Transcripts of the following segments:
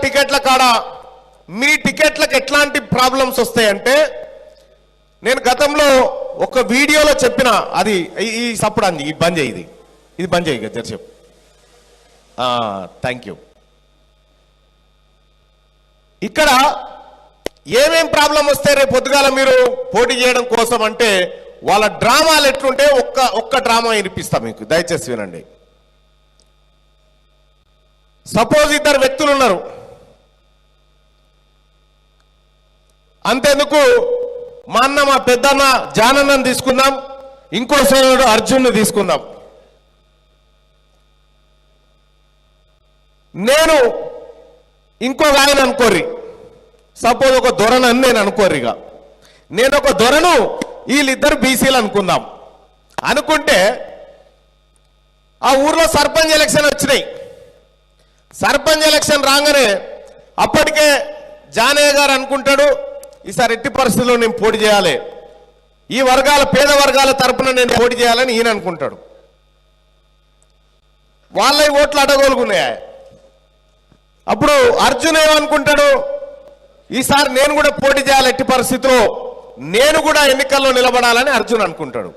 టికెట్ల కాడ మీ టికెట్లకు ఎట్లాంటి ప్రాబ్లమ్స్ వస్తాయంటే నేను గతంలో ఒక వీడియోలో చెప్పిన అది ఈ సప్పుడు అంది ఇది బంద్ చేయి ఇది బంద్ చేయి కదా చెప్పు థ్యాంక్ యూ ఇక్కడ ఏమేం ప్రాబ్లం వస్తే రేపు పొద్దుగాల మీరు పోటీ చేయడం కోసం అంటే వాళ్ళ డ్రామాలు ఎట్లుంటే ఒక్క డ్రామా వినిపిస్తా మీకు దయచేసి వినండి సపోజ్ ఇద్దరు వ్యక్తులు ఉన్నారు అంతేందుకు మా అన్న మా పెద్దన్న జానన్నను తీసుకుందాం ఇంకో సోదరుడు అర్జున్ను తీసుకుందాం నేను ఇంకొక ఆయన అనుకోర్రి సపోజ్ ఒక దొరనని నేను అనుకోర్రిగా నేను ఒక దొరను వీళ్ళిద్దరు బీసీలు అనుకుందాం అనుకుంటే ఆ ఊర్లో సర్పంచ్ ఎలక్షన్ వచ్చినాయి సర్పంచ్ ఎలక్షన్ రాగానే అప్పటికే జానయ్య గారు అనుకుంటాడు ఈసారి ఎట్టి పరిస్థితుల్లో నేను పోటీ చేయాలి ఈ వర్గాల పేద వర్గాల తరపున నేను పోటీ చేయాలని ఈయన అనుకుంటాడు వాళ్ళ ఓట్లు అడగోలుగున్నాయా అప్పుడు అర్జున్ ఏమనుకుంటాడు ఈసారి నేను కూడా పోటీ చేయాలి ఎట్టి పరిస్థితిలో నేను కూడా ఎన్నికల్లో నిలబడాలని అర్జున్ అనుకుంటాడు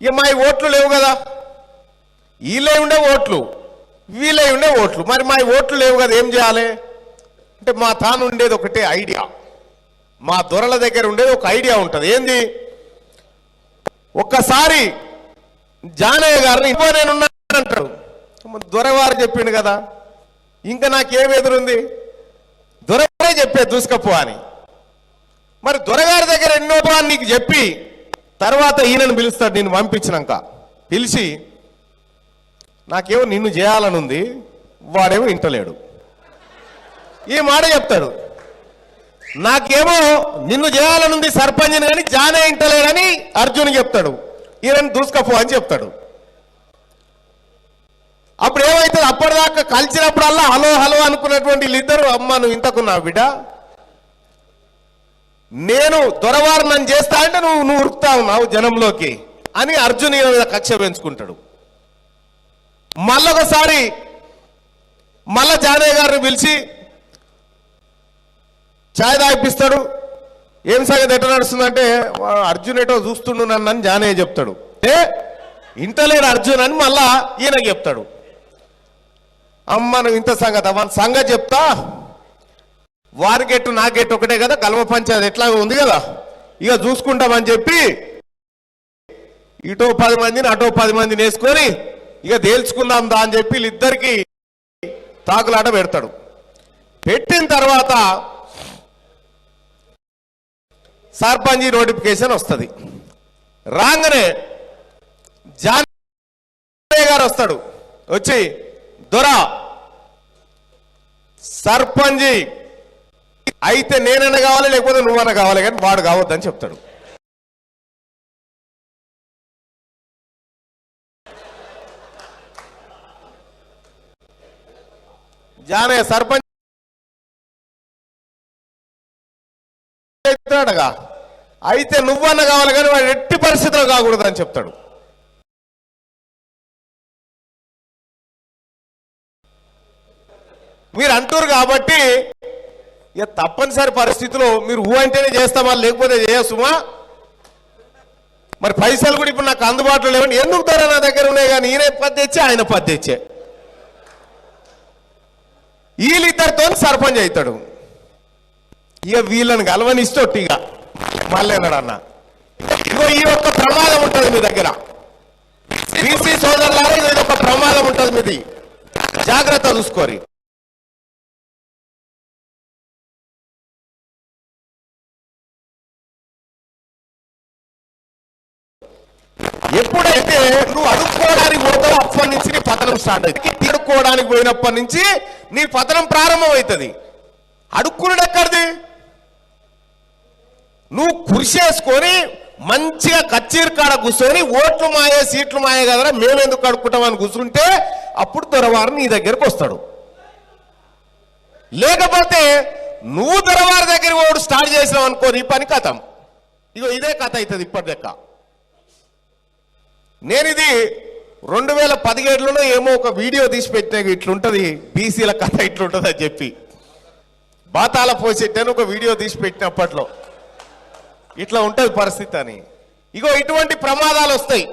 ఇక మా ఓట్లు లేవు కదా వీళ్ళే ఉండే ఓట్లు వీళ్ళే ఉండే ఓట్లు మరి మా ఓట్లు లేవు కదా ఏం చేయాలి అంటే మా తాను ఉండేది ఒకటే ఐడియా మా దొరల దగ్గర ఉండేది ఒక ఐడియా ఉంటుంది ఏంది ఒక్కసారి జానయ్య గారిని ఇంకో నేనున్నాను అంటాడు దొరవారు చెప్పిండు కదా ఇంకా నాకేం ఎదురుంది దొరగారే చెప్పే దూసుకపో అని మరి దొరగారి దగ్గర ఎన్నో నీకు చెప్పి తర్వాత ఈయనను పిలుస్తాడు నిన్ను పంపించినాక పిలిచి నాకేమో నిన్ను చేయాలని ఉంది వాడేమో ఇంటలేడు ఈ మాట చెప్తాడు నాకేమో నిన్ను చేయాలని ఉంది సర్పంచ్ని కానీ జానే ఇంటలేడని అర్జున్ చెప్తాడు ఈయనను దూసుకపో అని చెప్తాడు అప్పుడు ఏమవుతుంది అప్పటిదాకా కలిసినప్పుడల్లా హలో హలో అనుకున్నటువంటి వీళ్ళిద్దరు అమ్మ నువ్వు ఇంతకున్నావు బిడ్డ నేను దొరవారు నన్ను చేస్తా అంటే నువ్వు ఉరుకుతా ఉన్నావు జనంలోకి అని అర్జున్ మీద కక్ష పెంచుకుంటాడు మళ్ళొకసారి మళ్ళా జానయ్య గారిని పిలిచి ఛాయ్ తాగిపిస్తాడు ఏం సంగతి ఎట్లా నడుస్తుందంటే అర్జున్ ఎటో చూస్తుండు నన్ను జానయ్య చెప్తాడు ఇంటలేడు అర్జున్ అని మళ్ళా ఈయనకి చెప్తాడు అమ్మ నువ్వు ఇంత సంగతి అవన్న సంగతి చెప్తా వారికెట్టు నాకెట్టు ఒకటే కదా కల్వ పంచాయతీ ఎట్లా ఉంది కదా ఇక చూసుకుంటామని చెప్పి ఇటో 10 మందిని అటో 10 మందిని వేసుకొని ఇక తేల్చుకుందాం దా అని చెప్పి వీళ్ళిద్దరికి తాకులాట పెడతాడు పెట్టిన తర్వాత సర్పంచ్ నోటిఫికేషన్ వస్తుంది రాగానే జానయ్య గారు వస్తాడు వచ్చి దొరా సర్పంచ్ అయితే నేనైనా కావాలి లేకపోతే నువ్వైనా కావాలి కానీ వాడు కావద్దని చెప్తాడు జానయ్య సర్పంచ్ చెప్తాడగా అయితే నువ్వన్నా కావాలి కానీ వాడు ఎట్టి పరిస్థితిలో కాకూడదు అని చెప్తాడు మీరు అంటారు కాబట్టి ఇక తప్పనిసరి పరిస్థితిలో మీరు ఊ అంటేనే చేస్తామా లేకపోతే చేయసుమా మరి పైసలు కూడా ఇప్పుడు నాకు అందుబాటులో లేవని ఎందుకు ధర నా దగ్గర ఉన్నాయి కానీ ఈయన 10 తెచ్చే ఆయన 10 తెచ్చే వీళ్ళిద్దరితో సర్పంచ్ అవుతాడు ఇక వీళ్ళని గెలవనిస్తోట్టు ఇక మళ్ళీ అన్న ఇగో ఈ ఒక్క ప్రమాదం ఉంటుంది మీ దగ్గర బీసీ సోదరులారా ఇది ఒక ప్రమాదం ఉంటుంది మీది జాగ్రత్త చూసుకోరి ఎప్పుడైతే నువ్వు అడుక్కోవడానికి పోతావో అప్పటి నుంచి నీ పతనం స్టార్ట్ అవుతుంది తీరుకోవడానికి పోయినప్పటి నుంచి నీ పతనం ప్రారంభం అవుతుంది అడుక్కున్నాడు ఎక్కడిది నువ్వు కృషి చేసుకొని మంచిగా కచ్చీరు కాడ కూర్చొని ఓట్లు మాయే సీట్లు మాయే కదరా మేమెందుకు అడుక్కుంటామని కూర్చుంటే అప్పుడు దొరవారు నీ దగ్గరకు వస్తాడు లేకపోతే నువ్వు దొరవారి దగ్గర ఓడు స్టార్ట్ చేసినావు అనుకో నీ పని కథం ఇగో ఇదే కథ అవుతుంది ఇప్పటి లెక్క నేను ఇది 2017లోనో ఏమో ఒక వీడియో తీసి పెట్టినా ఇట్లుంటది బీసీల కథ ఇట్లుంటది అని చెప్పి బాతాల పోసెట్టాను ఒక వీడియో తీసి పెట్టినప్పట్లో ఇట్లా ఉంటది పరిస్థితి అని. ఇగో ఇటువంటి ప్రమాదాలు వస్తాయి.